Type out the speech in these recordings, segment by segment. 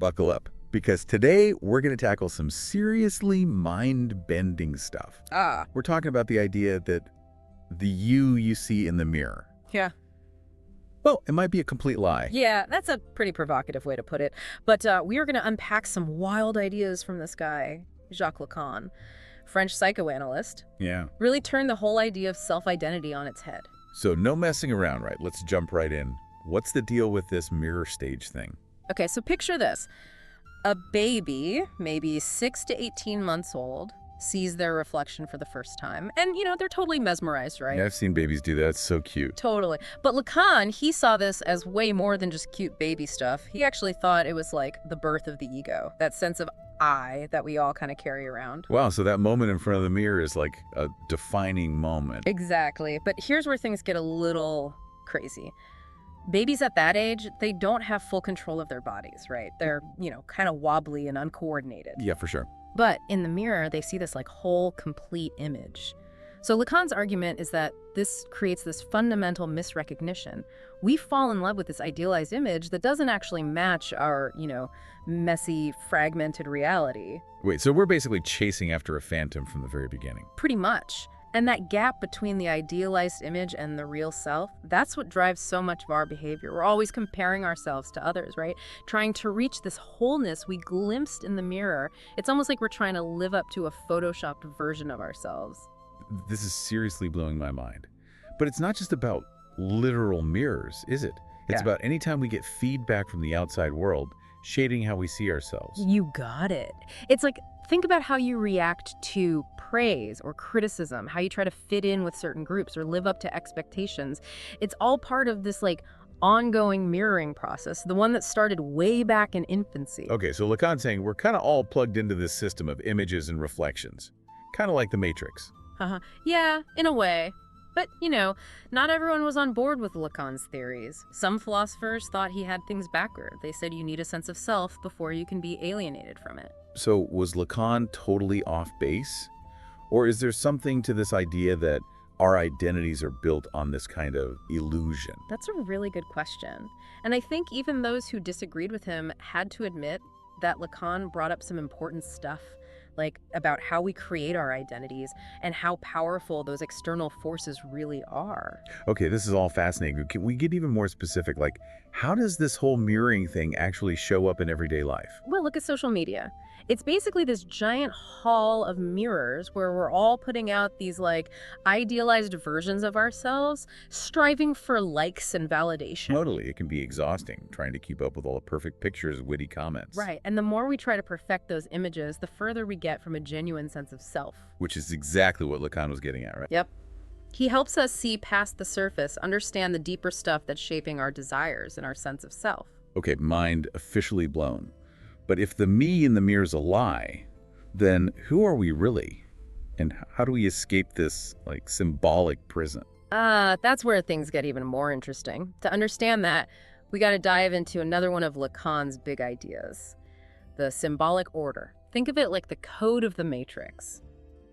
buckle up, because today we're going to tackle some seriously mind-bending stuff. We're talking about the idea that the you see in the mirror. Yeah. Well, it might be a complete lie. Yeah, that's a pretty provocative way to put it. But we are going to unpack some wild ideas from this guy, Jacques Lacan, French psychoanalyst. Yeah. Really turned the whole idea of self-identity on its head. So no messing around, right? Let's jump right in. What's the deal with this mirror stage thing? Okay, so picture this. A baby, maybe 6 to 18 months old, sees their reflection for the first time. And, they're totally mesmerized, right? Yeah, I've seen babies do that. It's so cute. Totally. But Lacan, he saw this as way more than just cute baby stuff. He actually thought it was like the birth of the ego, that sense of I that we all kind of carry around. Wow, so that moment in front of the mirror is like a defining moment. Exactly. But here's where things get a little crazy. Babies at that age, they don't have full control of their bodies, right? They're, kind of wobbly and uncoordinated. Yeah, for sure. But in the mirror, they see this whole complete image. So Lacan's argument is that this creates this fundamental misrecognition. We fall in love with this idealized image that doesn't actually match our, messy, fragmented reality. Wait, so we're basically chasing after a phantom from the very beginning. Pretty much. And that gap between the idealized image and the real self, that's what drives so much of our behavior. We're always comparing ourselves to others, right? Trying to reach this wholeness we glimpsed in the mirror. It's almost like we're trying to live up to a photoshopped version of ourselves. This is seriously blowing my mind. But it's not just about literal mirrors, is it? It's about any time we get feedback from the outside world, shading how we see ourselves. You got it. It's like, think about how you react to praise or criticism, how you try to fit in with certain groups or live up to expectations. It's all part of this ongoing mirroring process, the one that started way back in infancy. Okay, so Lacan's saying we're kind of all plugged into this system of images and reflections, kind of like the Matrix. Yeah, in a way. But, not everyone was on board with Lacan's theories. Some philosophers thought he had things backward. They said you need a sense of self before you can be alienated from it. So was Lacan totally off base? Or is there something to this idea that our identities are built on this kind of illusion? That's a really good question. And I think even those who disagreed with him had to admit that Lacan brought up some important stuff, like about how we create our identities and how powerful those external forces really are. Okay, this is all fascinating. Can we get even more specific? Like, how does this whole mirroring thing actually show up in everyday life? Well, look at social media. It's basically this giant hall of mirrors where we're all putting out these idealized versions of ourselves, striving for likes and validation. Totally. It can be exhausting trying to keep up with all the perfect pictures, witty comments. Right. And the more we try to perfect those images, the further we get from a genuine sense of self. Which is exactly what Lacan was getting at, right? Yep. He helps us see past the surface, understand the deeper stuff that's shaping our desires and our sense of self. Okay, mind officially blown. But if the me in the mirror is a lie, then who are we really? And how do we escape this, symbolic prison? That's where things get even more interesting. To understand that, we got to dive into another one of Lacan's big ideas, the symbolic order. Think of it like the code of the Matrix,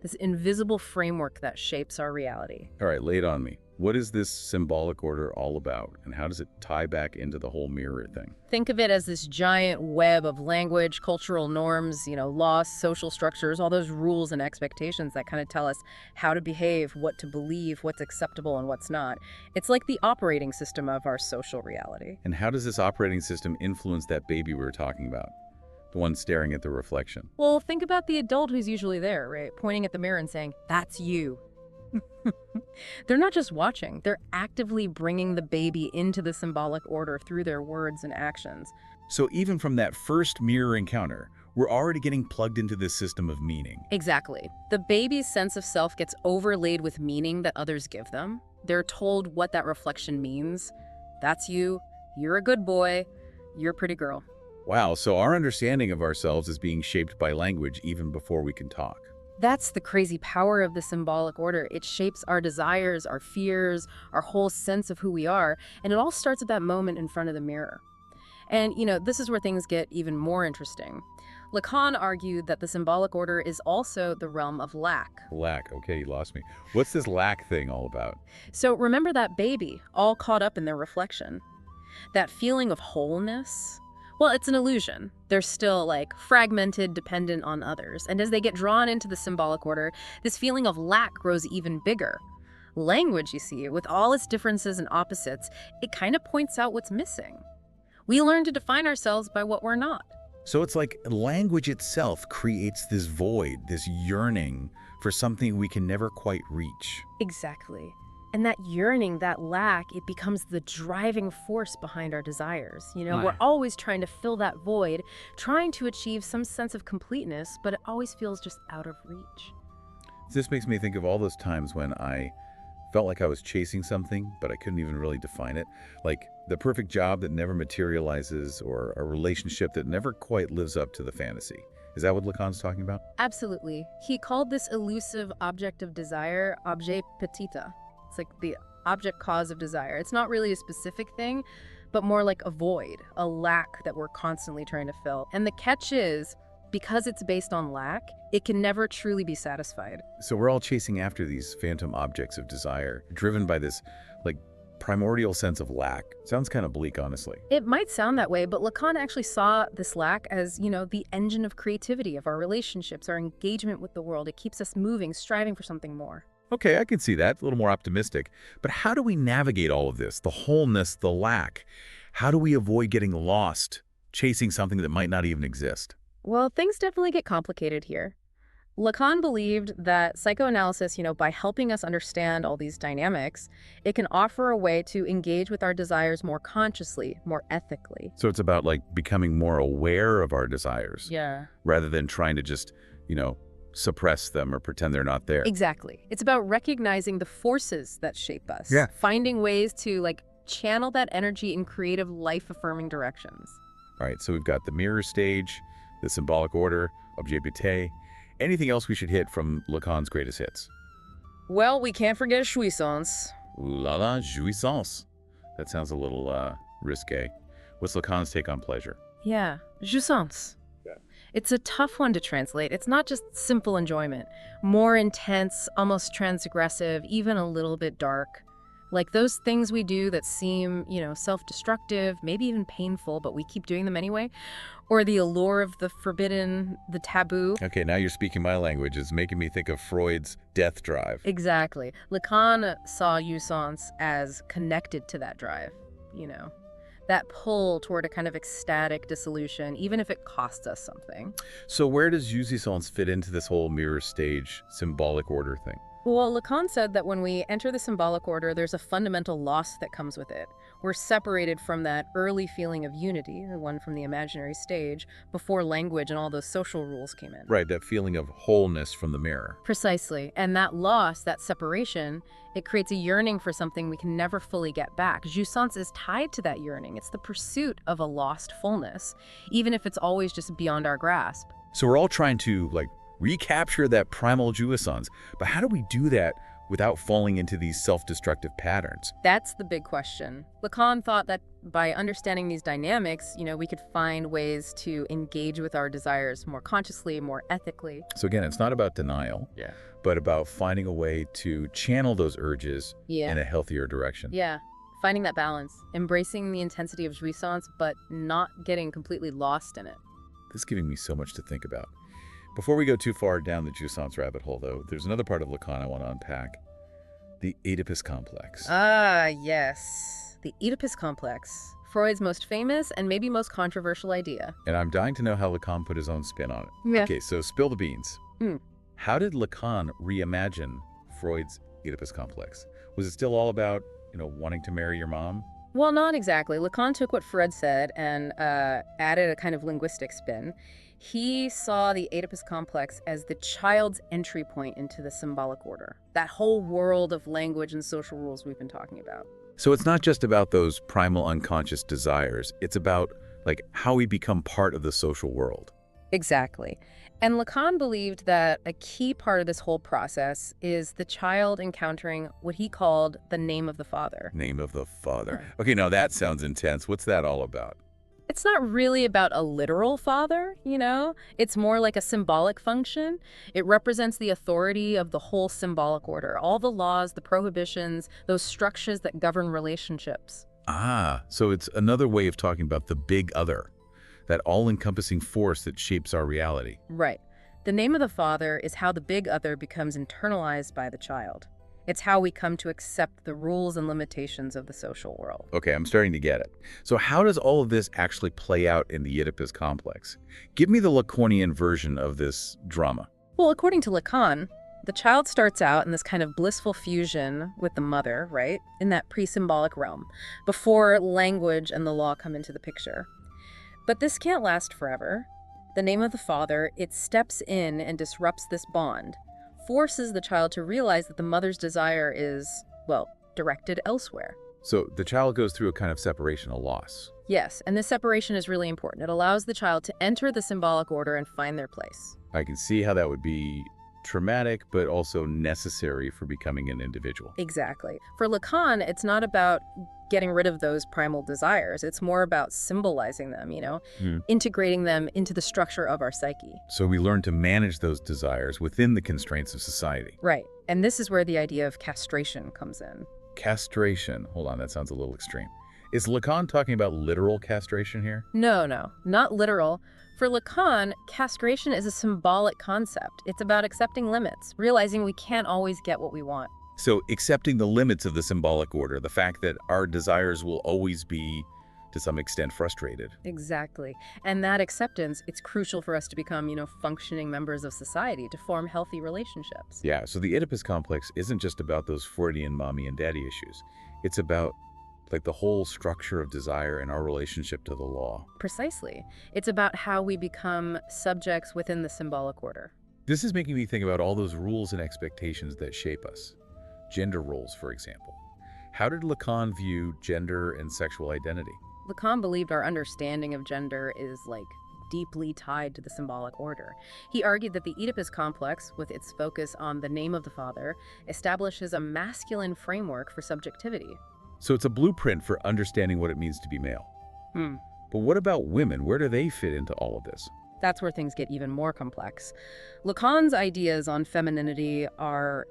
this invisible framework that shapes our reality. All right, lay it on me. What is this symbolic order all about, and how does it tie back into the whole mirror thing? Think of it as this giant web of language, cultural norms, laws, social structures, all those rules and expectations that kind of tell us how to behave, what to believe, what's acceptable and what's not. It's like the operating system of our social reality. And how does this operating system influence that baby we were talking about? The one staring at the reflection. Well, think about the adult who's usually there, right? Pointing at the mirror and saying, "That's you." They're not just watching, they're actively bringing the baby into the symbolic order through their words and actions. So even from that first mirror encounter, we're already getting plugged into this system of meaning. Exactly. The baby's sense of self gets overlaid with meaning that others give them. They're told what that reflection means. That's you, you're a good boy, you're a pretty girl. Wow, so our understanding of ourselves is being shaped by language even before we can talk. That's the crazy power of the symbolic order. It shapes our desires, our fears, our whole sense of who we are, and it all starts at that moment in front of the mirror. And, this is where things get even more interesting. Lacan argued that the symbolic order is also the realm of lack. Lack, okay, you lost me. What's this lack thing all about? So remember that baby, all caught up in their reflection. That feeling of wholeness? Well, it's an illusion. They're still, like, fragmented, dependent on others. And as they get drawn into the symbolic order, this feeling of lack grows even bigger. Language, you see, with all its differences and opposites, it kind of points out what's missing. We learn to define ourselves by what we're not. So it's like language itself creates this void, this yearning for something we can never quite reach. Exactly. And that yearning, that lack, it becomes the driving force behind our desires. We're always trying to fill that void, trying to achieve some sense of completeness, but it always feels just out of reach. This makes me think of all those times when I felt like I was chasing something, but I couldn't even really define it. Like the perfect job that never materializes, or a relationship that never quite lives up to the fantasy. Is that what Lacan's talking about? Absolutely. He called this elusive object of desire objet petit. It's like the object cause of desire. It's not really a specific thing, but more like a void, a lack that we're constantly trying to fill. And the catch is, because it's based on lack, it can never truly be satisfied. So we're all chasing after these phantom objects of desire, driven by this, like, primordial sense of lack. Sounds kind of bleak, honestly. It might sound that way, but Lacan actually saw this lack as, the engine of creativity, of our relationships, our engagement with the world. It keeps us moving, striving for something more. Okay, I can see that. A little more optimistic. But how do we navigate all of this? The wholeness, the lack. How do we avoid getting lost, chasing something that might not even exist? Well, things definitely get complicated here. Lacan believed that psychoanalysis, by helping us understand all these dynamics, it can offer a way to engage with our desires more consciously, more ethically. So it's about, like, becoming more aware of our desires. Yeah. Rather than trying to just, suppress them or pretend they're not there. Exactly. It's about recognizing the forces that shape us. Yeah. Finding ways to, channel that energy in creative, life-affirming directions. All right, so we've got the mirror stage, the symbolic order, objet petit. Anything else we should hit from Lacan's greatest hits? Well, we can't forget jouissance. Ooh la la, jouissance. That sounds a little risque. What's Lacan's take on pleasure? Yeah, jouissance. Yeah. It's a tough one to translate. It's not just simple enjoyment. More intense, almost transgressive, even a little bit dark. Like those things we do that seem, self-destructive, maybe even painful, but we keep doing them anyway. Or the allure of the forbidden, the taboo. Okay, now you're speaking my language. It's making me think of Freud's death drive. Exactly. Lacan saw jouissance as connected to that drive, that pull toward a kind of ecstatic dissolution, even if it costs us something. So where does jouissance fit into this whole mirror stage symbolic order thing? Well, Lacan said that when we enter the symbolic order, there's a fundamental loss that comes with it. We're separated from that early feeling of unity, the one from the imaginary stage, before language and all those social rules came in. Right, that feeling of wholeness from the mirror. Precisely. And that loss, that separation, it creates a yearning for something we can never fully get back. Jouissance is tied to that yearning. It's the pursuit of a lost fullness, even if it's always just beyond our grasp. So we're all trying to, recapture that primal jouissance. But how do we do that without falling into these self-destructive patterns? That's the big question. Lacan thought that by understanding these dynamics, we could find ways to engage with our desires more consciously, more ethically. So again, it's not about denial, but about finding a way to channel those urges in a healthier direction. Yeah. Finding that balance, embracing the intensity of jouissance, but not getting completely lost in it. This is giving me so much to think about. Before we go too far down the jouissance rabbit hole, though, there's another part of Lacan I want to unpack. The Oedipus complex. Ah, yes. The Oedipus complex. Freud's most famous and maybe most controversial idea. And I'm dying to know how Lacan put his own spin on it. Yeah. Okay, so spill the beans. How did Lacan reimagine Freud's Oedipus complex? Was it still all about, wanting to marry your mom? Well, not exactly. Lacan took what Freud said and added a kind of linguistic spin. He saw the Oedipus complex as the child's entry point into the symbolic order, that whole world of language and social rules we've been talking about. So it's not just about those primal unconscious desires. It's about, how we become part of the social world. Exactly. And Lacan believed that a key part of this whole process is the child encountering what he called the name of the father. Name of the father. Okay, now that sounds intense. What's that all about? It's not really about a literal father, It's more like a symbolic function. It represents the authority of the whole symbolic order, all the laws, the prohibitions, those structures that govern relationships. Ah, so it's another way of talking about the big other. that all-encompassing force that shapes our reality. Right. The name of the father is how the big other becomes internalized by the child. It's how we come to accept the rules and limitations of the social world. Okay, I'm starting to get it. So how does all of this actually play out in the Oedipus complex? Give me the Lacanian version of this drama. Well, according to Lacan, the child starts out in this kind of blissful fusion with the mother, right? In that pre-symbolic realm, before language and the law come into the picture. But this can't last forever. The name of the father, it steps in and disrupts this bond, forces the child to realize that the mother's desire is, well, directed elsewhere. So the child goes through a kind of separation, a loss. Yes, and this separation is really important. It allows the child to enter the symbolic order and find their place. I can see how that would be traumatic, but also necessary for becoming an individual. Exactly. For Lacan, it's not about getting rid of those primal desires. It's more about symbolizing them, integrating them into the structure of our psyche. So we learn to manage those desires within the constraints of society. Right. And this is where the idea of castration comes in. Castration. Hold on, that sounds a little extreme. Is Lacan talking about literal castration here? No, not literal. For Lacan, castration is a symbolic concept. It's about accepting limits, realizing we can't always get what we want. So accepting the limits of the symbolic order, the fact that our desires will always be, to some extent, frustrated. Exactly. And that acceptance, it's crucial for us to become, functioning members of society, to form healthy relationships. Yeah, so the Oedipus complex isn't just about those Freudian mommy and daddy issues. It's about the whole structure of desire and our relationship to the law. Precisely. It's about how we become subjects within the symbolic order. This is making me think about all those rules and expectations that shape us. Gender roles, for example. How did Lacan view gender and sexual identity? Lacan believed our understanding of gender is, deeply tied to the symbolic order. He argued that the Oedipus complex, with its focus on the name of the father, establishes a masculine framework for subjectivity. So it's a blueprint for understanding what it means to be male. But what about women? Where do they fit into all of this? That's where things get even more complex. Lacan's ideas on femininity are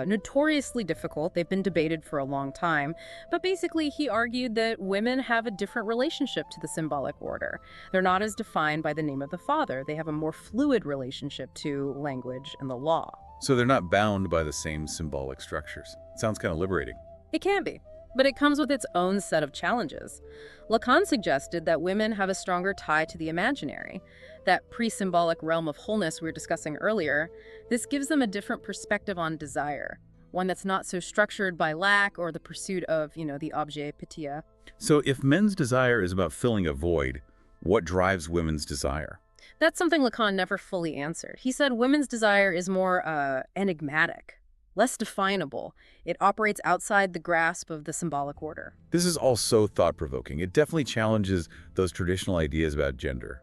notoriously difficult. They've been debated for a long time. But basically, he argued that women have a different relationship to the symbolic order. They're not as defined by the name of the father. They have a more fluid relationship to language and the law. So they're not bound by the same symbolic structures. It sounds kind of liberating. It can be, but it comes with its own set of challenges. Lacan suggested that women have a stronger tie to the imaginary, that pre-symbolic realm of wholeness we were discussing earlier. This gives them a different perspective on desire, one that's not so structured by lack or the pursuit of, the objet petit. So if men's desire is about filling a void, what drives women's desire? That's something Lacan never fully answered. He said women's desire is more enigmatic, less definable. It operates outside the grasp of the symbolic order. This is all so thought-provoking. It definitely challenges those traditional ideas about gender,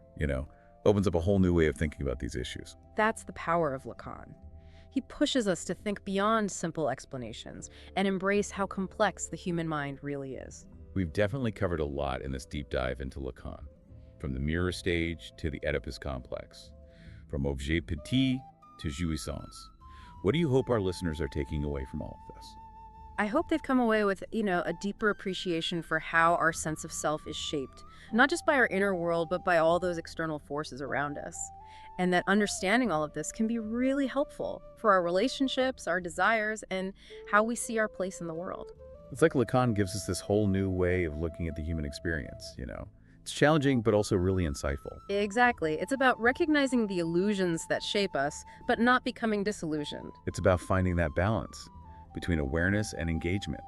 opens up a whole new way of thinking about these issues. That's the power of Lacan. He pushes us to think beyond simple explanations and embrace how complex the human mind really is. We've definitely covered a lot in this deep dive into Lacan, from the mirror stage to the Oedipus complex, from objet petit to jouissance. What do you hope our listeners are taking away from all of this? I hope they've come away with, a deeper appreciation for how our sense of self is shaped, not just by our inner world, but by all those external forces around us. And that understanding all of this can be really helpful for our relationships, our desires, and how we see our place in the world. It's like Lacan gives us this whole new way of looking at the human experience, It's challenging, but also really insightful. Exactly. It's about recognizing the illusions that shape us, but not becoming disillusioned. It's about finding that balance between awareness and engagement,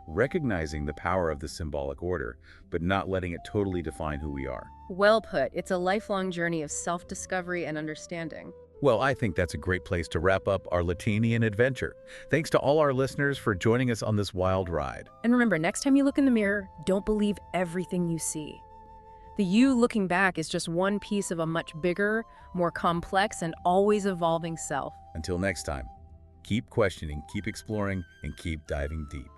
recognizing the power of the symbolic order, but not letting it totally define who we are. Well put. It's a lifelong journey of self-discovery and understanding. Well, I think that's a great place to wrap up our Lacanian adventure. Thanks to all our listeners for joining us on this wild ride. And remember, next time you look in the mirror, don't believe everything you see. The you looking back is just one piece of a much bigger, more complex, and always evolving self. Until next time, keep questioning, keep exploring, and keep diving deep.